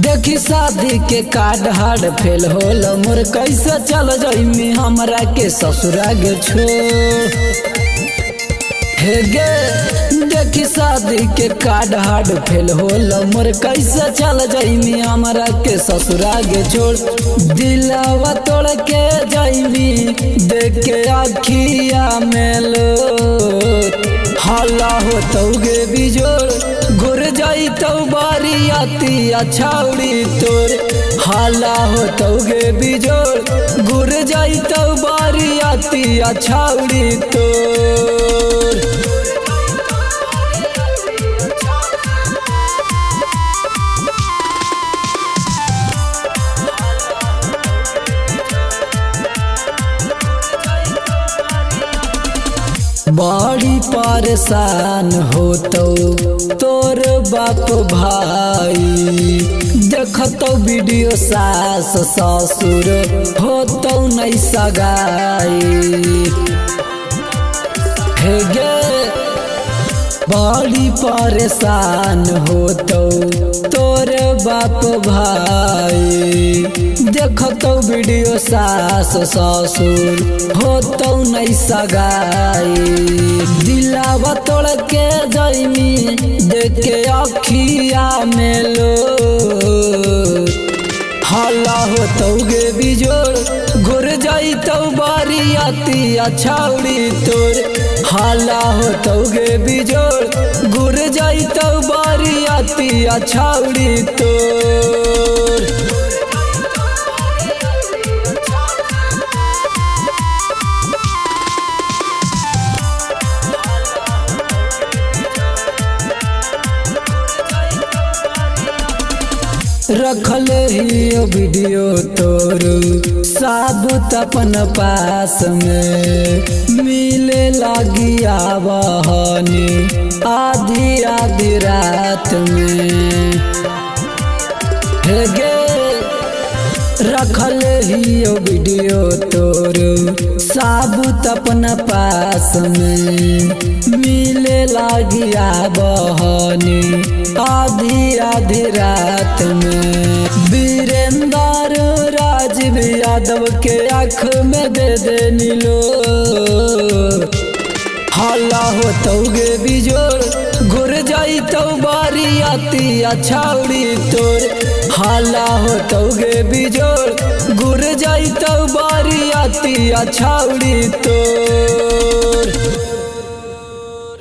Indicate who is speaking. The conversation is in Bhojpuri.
Speaker 1: देखी शादी के कार्ड हार्ड फेल होल मोर कैसे चल जाइमी हमरा के ससुरा गे छोड़ हे गे। देखी शादी के कार्ड हार्ड फेल होल मोर कैसे चल जाइमी हमरा के ससुरा गे छोड़। दिलवा तोड़ के जाइमी देख के आखिया मेलो हल्ला हो तौगे बिजोड़ घुर जाई तो बारी आती छाउड़ी तोर हल्ला हो तौगे बिजोड़ घुर जाई तो बारी आती छाउड़ी तोर। बड़ी परेशान हो तोर बाप भाई देखतो वीडियो सास ससुर हो तो नहीं सगाई हे गे। बड़ी परेशान हो तोर बाप भाई देखतो वीडियो सास ससुर हो तो नहीं सगाई। दिलावा तोड़ के जाइमी देख के अखिया मेलो हल्ला हो तौगे बिजोड़ घुर जाई तो बारी आती छाउड़ी तोर हल्ला हो तौगे बिजोड़ घुर जाई तो बारी आती छाउड़ी तोर। रखल ही वीडियो तोर साबुत अपन पास में मिले लगी आवहनी आधी आधी रात में हे गे। रखल ही वीडियो तोर साबुत अपन पास में मिले लगी आवहनी आधी आधी रात में। वीरेंद्र राजीव यादव के आँख में दे नीलो हल्ला हो तौगे बिजोड़ घुर जाई तो बारी आती छाउड़ी तोर हल्ला हो तौगे बिजोड़ घुर जाई तो बारी आती छाउड़ी तोर।